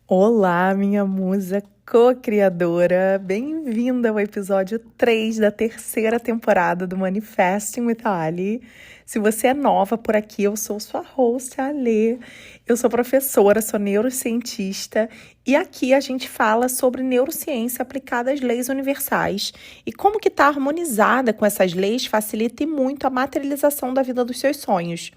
Olá, minha musa co-criadora. Bem-vinda ao episódio 3 da terceira temporada do Manifesting with Ali. Se você é nova por aqui, eu sou sua host, a Alê. Eu sou professora, sou neurocientista e aqui a gente fala sobre neurociência aplicada às leis universais e como que estar harmonizada com essas leis facilita e muito a materialização da vida dos seus sonhos.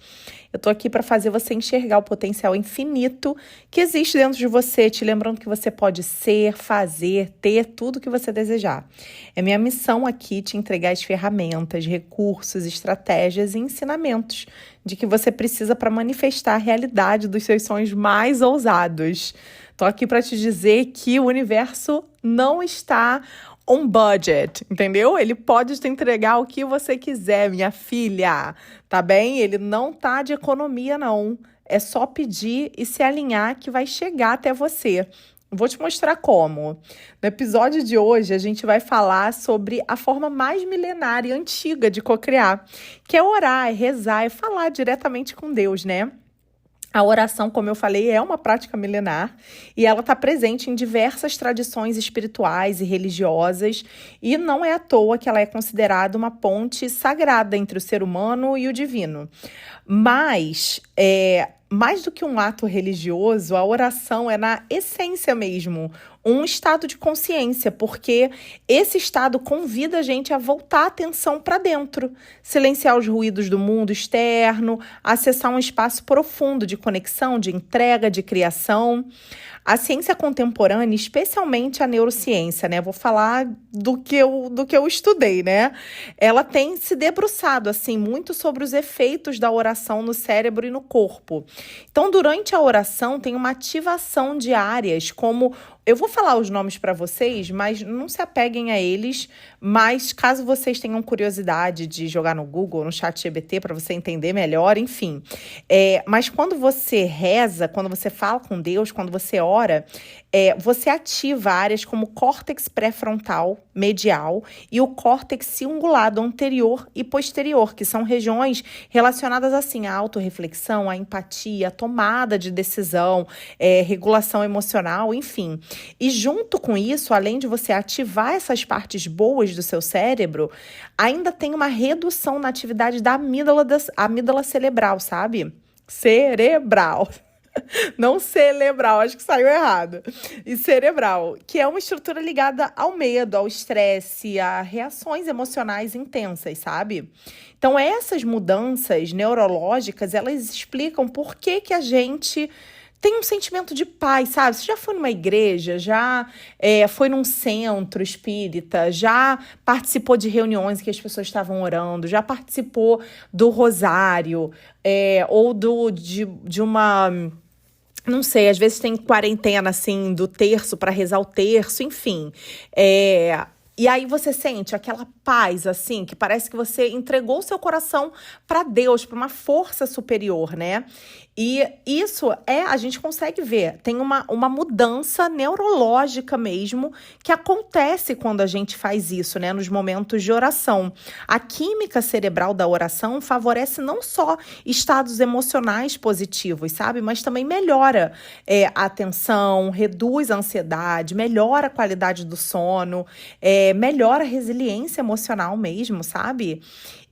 Eu tô aqui para fazer você enxergar o potencial infinito que existe dentro de você, te lembrando que você pode ser, fazer, ter tudo o que você desejar. É minha missão aqui te entregar as ferramentas, recursos, estratégias e ensinamentos de que você precisa para manifestar a realidade dos seus sonhos mais ousados. Tô aqui para te dizer que o universo não está on budget, entendeu? Ele pode te entregar o que você quiser, minha filha, tá bem? Ele não tá de economia, não. É só pedir e se alinhar que vai chegar até você. Vou te mostrar como. No episódio de hoje, a gente vai falar sobre a forma mais milenária e antiga de cocriar, que é orar, é rezar, é falar diretamente com Deus, né? A oração, como eu falei, é uma prática milenar e ela está presente em diversas tradições espirituais e religiosas e não é à toa que ela é considerada uma ponte sagrada entre o ser humano e o divino. Mas, mais do que um ato religioso, a oração é na essência mesmo um estado de consciência, porque esse estado convida a gente a voltar a atenção para dentro, silenciar os ruídos do mundo externo, acessar um espaço profundo de conexão, de entrega, de criação. A ciência contemporânea, especialmente a neurociência, né? Vou falar do que eu estudei, né? Ela tem se debruçado, assim, muito sobre os efeitos da oração no cérebro e no corpo. Então, durante a oração, tem uma ativação de áreas como... Eu vou falar os nomes para vocês, mas não se apeguem a eles. Mas caso vocês tenham curiosidade de jogar no Google, no ChatGPT, para você entender melhor, enfim. Mas quando você reza, quando você fala com Deus, quando você ora, você ativa áreas como o córtex pré-frontal, medial, e o córtex cingulado anterior e posterior, que são regiões relacionadas assim à autorreflexão, à empatia, à tomada de decisão, regulação emocional, enfim. E junto com isso, além de você ativar essas partes boas do seu cérebro, ainda tem uma redução na atividade da amígdala cerebral, sabe? Cerebral. Não cerebral, acho que saiu errado. E cerebral, que é uma estrutura ligada ao medo, ao estresse, a reações emocionais intensas, sabe? Então, essas mudanças neurológicas, elas explicam por que a gente tem um sentimento de paz, sabe? Você já foi numa igreja, já foi num centro espírita, já participou de reuniões que as pessoas estavam orando, já participou do rosário, ou de uma... Não sei, às vezes tem quarentena, assim, do terço para rezar o terço, enfim. E aí você sente aquela paz, assim, que parece que você entregou o seu coração para Deus, para uma força superior, né? E isso a gente consegue ver, tem uma mudança neurológica mesmo que acontece quando a gente faz isso, né? Nos momentos de oração. A química cerebral da oração favorece não só estados emocionais positivos, sabe? Mas também melhora a atenção, reduz a ansiedade, melhora a qualidade do sono, melhora a resiliência emocional mesmo, sabe?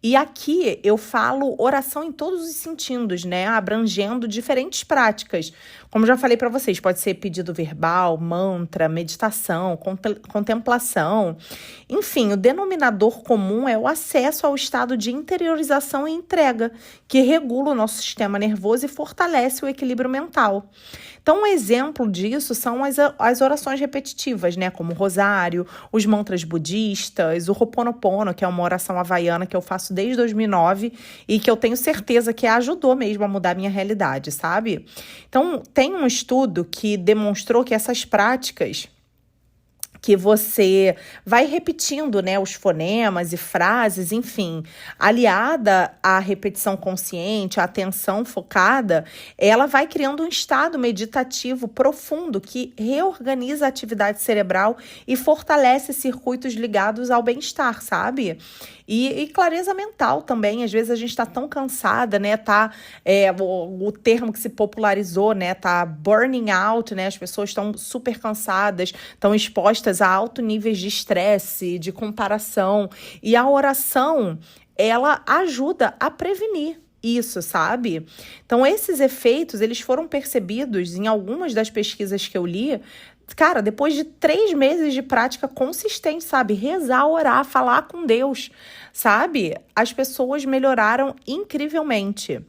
E aqui eu falo oração em todos os sentidos, né? Abrangendo diferentes práticas. Como já falei para vocês, pode ser pedido verbal, mantra, meditação, contemplação. Enfim, o denominador comum é o acesso ao estado de interiorização e entrega, que regula o nosso sistema nervoso e fortalece o equilíbrio mental. Então, um exemplo disso são as orações repetitivas, né? Como o rosário, os mantras budistas, o Ho'oponopono, que é uma oração havaiana que eu faço desde 2009 e que eu tenho certeza que ajudou mesmo a mudar a minha realidade, sabe? Então, tem um estudo que demonstrou que essas práticas que você vai repetindo, né, os fonemas e frases, enfim, aliada à repetição consciente, à atenção focada, ela vai criando um estado meditativo profundo que reorganiza a atividade cerebral e fortalece circuitos ligados ao bem-estar, sabe? E clareza mental também. Às vezes a gente está tão cansada, né? O termo que se popularizou, né? Tá burning out, né? As pessoas estão super cansadas, estão expostas a altos níveis de estresse, de comparação. E a oração, ela ajuda a prevenir isso, sabe? Então, esses efeitos, eles foram percebidos em algumas das pesquisas que eu li, cara, depois de 3 meses de prática consistente, sabe? Rezar, orar, falar com Deus, sabe? As pessoas melhoraram incrivelmente.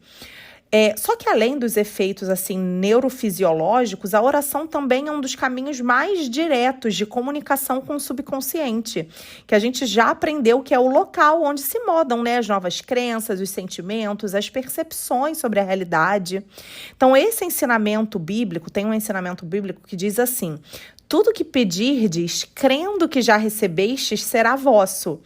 Só que além dos efeitos assim neurofisiológicos, a oração também é um dos caminhos mais diretos de comunicação com o subconsciente, que a gente já aprendeu que é o local onde se modam, né, as novas crenças, os sentimentos, as percepções sobre a realidade. Então, esse ensinamento bíblico, tem um ensinamento bíblico que diz assim: tudo que pedirdes, crendo que já recebestes, será vosso.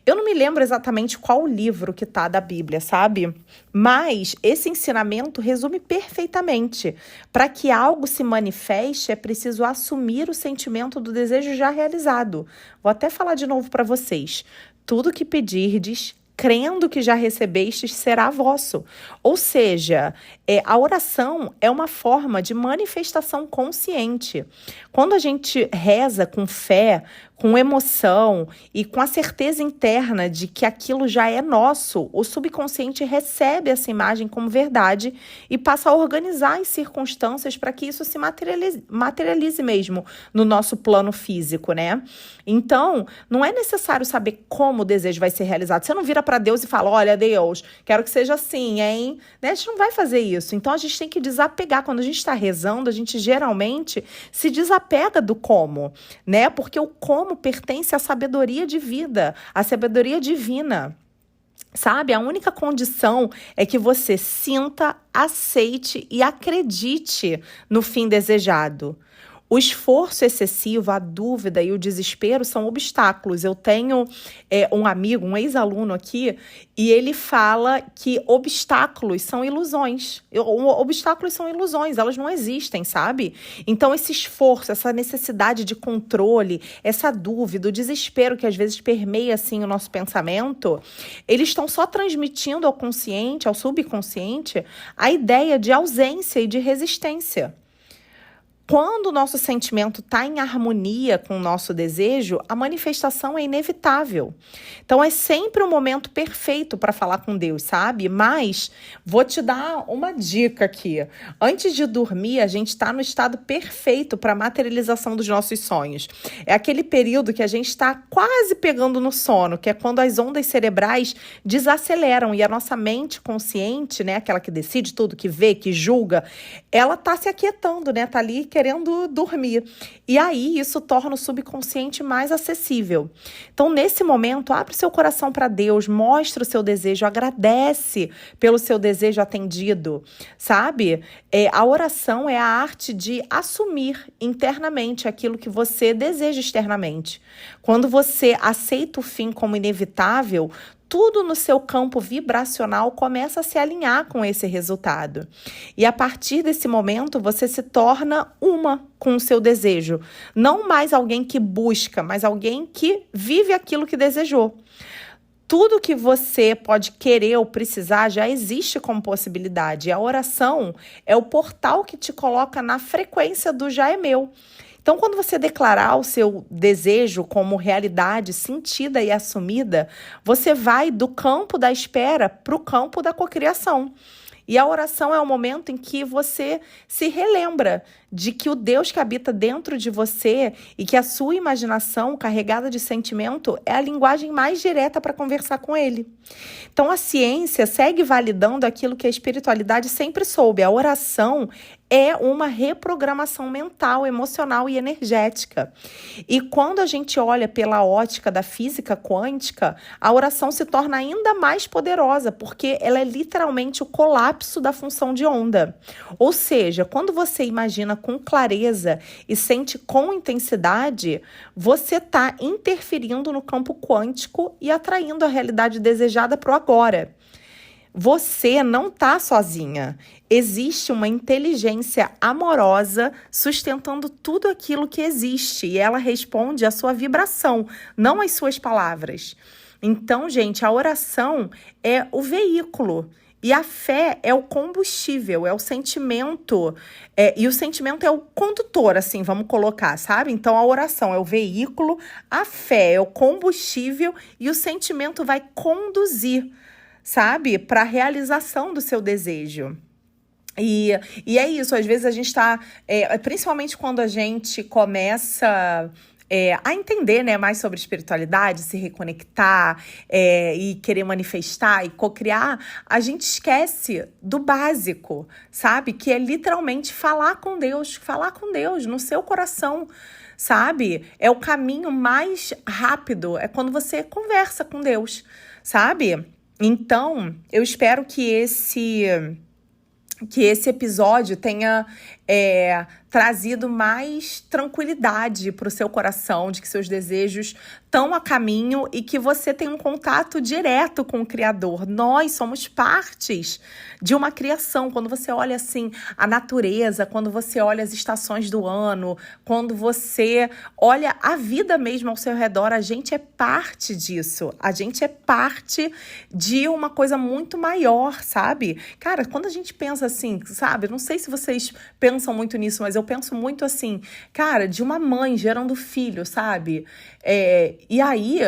Eu não me lembro exatamente qual livro que tá da Bíblia, sabe? Mas esse ensinamento resume perfeitamente. Para que algo se manifeste, é preciso assumir o sentimento do desejo já realizado. Vou até falar de novo para vocês. Tudo que pedirdes, crendo que já recebestes, será vosso. Ou seja, a oração é uma forma de manifestação consciente. Quando a gente reza com fé, com emoção e com a certeza interna de que aquilo já é nosso, o subconsciente recebe essa imagem como verdade e passa a organizar as circunstâncias para que isso se materialize mesmo no nosso plano físico, né? Então, não é necessário saber como o desejo vai ser realizado. Você não vira para Deus e fala: olha, Deus, quero que seja assim, hein? Né? A gente não vai fazer isso. Então, a gente tem que desapegar. Quando a gente está rezando, a gente geralmente se desapega do como, né? Porque o como pertence à sabedoria de vida, à sabedoria divina. Sabe? A única condição é que você sinta, aceite e acredite no fim desejado. O esforço excessivo, a dúvida e o desespero são obstáculos. Eu tenho um amigo, um ex-aluno aqui, e ele fala que obstáculos são ilusões. Obstáculos são ilusões, elas não existem, sabe? Então, esse esforço, essa necessidade de controle, essa dúvida, o desespero que às vezes permeia assim, o nosso pensamento, eles estão só transmitindo ao consciente, ao subconsciente, a ideia de ausência e de resistência. Quando o nosso sentimento está em harmonia com o nosso desejo, a manifestação é inevitável. Então, é sempre o momento perfeito para falar com Deus, sabe? Mas vou te dar uma dica aqui. Antes de dormir, a gente está no estado perfeito para a materialização dos nossos sonhos. É aquele período que a gente está quase pegando no sono, que é quando as ondas cerebrais desaceleram e a nossa mente consciente, né, aquela que decide tudo, que vê, que julga, ela está se aquietando, né? Está ali querendo dormir. E aí, isso torna o subconsciente mais acessível. Então, nesse momento, abre seu coração para Deus, mostra o seu desejo, agradece pelo seu desejo atendido, sabe? A oração é a arte de assumir internamente aquilo que você deseja externamente. Quando você aceita o fim como inevitável, tudo no seu campo vibracional começa a se alinhar com esse resultado. E a partir desse momento, você se torna uma com o seu desejo. Não mais alguém que busca, mas alguém que vive aquilo que desejou. Tudo que você pode querer ou precisar já existe como possibilidade. E a oração é o portal que te coloca na frequência do já é meu. Então, quando você declarar o seu desejo como realidade sentida e assumida, você vai do campo da espera para o campo da cocriação. E a oração é o momento em que você se relembra de que o Deus que habita dentro de você e que a sua imaginação carregada de sentimento é a linguagem mais direta para conversar com ele. Então, a ciência segue validando aquilo que a espiritualidade sempre soube. A oração é uma reprogramação mental, emocional e energética. E quando a gente olha pela ótica da física quântica, a oração se torna ainda mais poderosa, porque ela é literalmente o colapso da função de onda. Ou seja, quando você imagina com clareza e sente com intensidade, você está interferindo no campo quântico e atraindo a realidade desejada para o agora. Você não está sozinha. Existe uma inteligência amorosa sustentando tudo aquilo que existe e ela responde à sua vibração, não às suas palavras. Então, gente, a oração é o veículo e a fé é o combustível, é o sentimento, e o sentimento é o condutor, assim, vamos colocar, sabe? Então, a oração é o veículo, a fé é o combustível e o sentimento vai conduzir, sabe, para a realização do seu desejo. E é isso, às vezes a gente está, principalmente quando a gente começa a entender, né, mais sobre espiritualidade, se reconectar e querer manifestar e co-criar, a gente esquece do básico, sabe? Que é literalmente falar com Deus no seu coração, sabe? É o caminho mais rápido, é quando você conversa com Deus, sabe? Então, eu espero que esse episódio tenha trazido mais tranquilidade para o seu coração, de que seus desejos estão a caminho e que você tem um contato direto com o Criador. Nós somos partes de uma criação. Quando você olha assim a natureza, quando você olha as estações do ano, quando você olha a vida mesmo ao seu redor, a gente é parte disso. A gente é parte de uma coisa muito maior, sabe? Cara, quando a gente pensa assim, sabe? Não sei se vocês pensam muito nisso, mas eu penso muito assim, cara, de uma mãe gerando filho, sabe? E aí,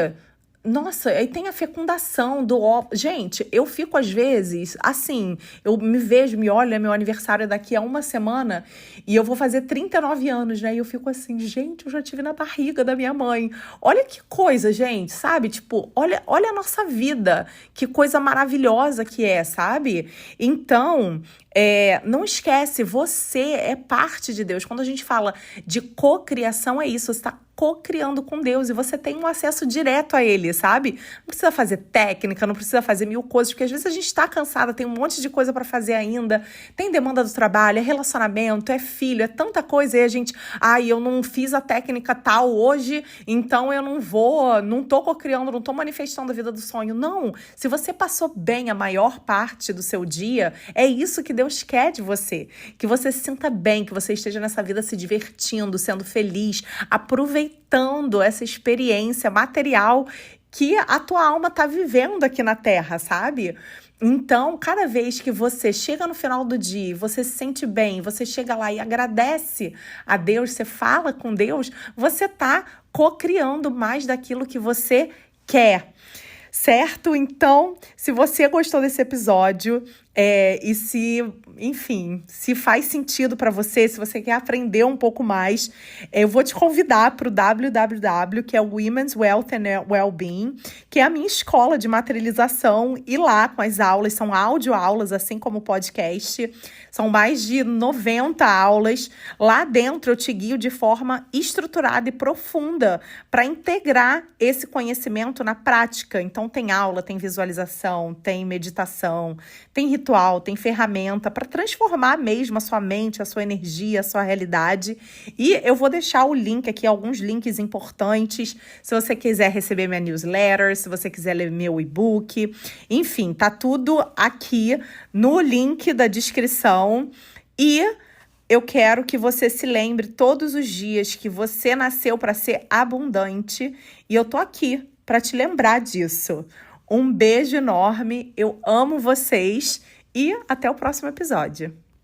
nossa, aí tem a fecundação do óvulo. Gente, eu fico às vezes, assim, eu me vejo, me olho, meu aniversário é daqui a uma semana e eu vou fazer 39 anos, né? E eu fico assim, gente, eu já tive na barriga da minha mãe. Olha que coisa, gente, sabe? Tipo, olha a nossa vida, que coisa maravilhosa que é, sabe? Então, não esquece, você é parte de Deus. Quando a gente fala de cocriação, é isso, você está co-criando com Deus e você tem um acesso direto a Ele, sabe? Não precisa fazer técnica, não precisa fazer mil coisas, porque às vezes a gente tá cansada, tem um monte de coisa pra fazer ainda, tem demanda do trabalho, é relacionamento, é filho, é tanta coisa, e a gente, eu não fiz a técnica tal hoje, então eu não tô co-criando, não tô manifestando a vida do sonho. Não, se você passou bem a maior parte do seu dia, é isso que Deus quer de você, que você se sinta bem, que você esteja nessa vida se divertindo, sendo feliz, aproveitando essa experiência material que a tua alma tá vivendo aqui na Terra, sabe? Então, cada vez que você chega no final do dia, você se sente bem, você chega lá e agradece a Deus, você fala com Deus, você tá co-criando mais daquilo que você quer. Certo? Então, se você gostou desse episódio e se faz sentido para você, se você quer aprender um pouco mais, eu vou te convidar para o www, que é o Women's Wealth and Wellbeing, que é a minha escola de materialização, e lá com as aulas, são audioaulas, assim como o podcast, são mais de 90 aulas. Lá dentro eu te guio de forma estruturada e profunda para integrar esse conhecimento na prática. Então tem aula, tem visualização, tem meditação, tem ritual, tem ferramenta para transformar mesmo a sua mente, a sua energia, a sua realidade. E eu vou deixar o link aqui, alguns links importantes, se você quiser receber minha newsletter, se você quiser ler meu e-book. Enfim, tá tudo aqui no link da descrição. E eu quero que você se lembre todos os dias que você nasceu para ser abundante. E eu tô aqui para te lembrar disso. Um beijo enorme, eu amo vocês e até o próximo episódio.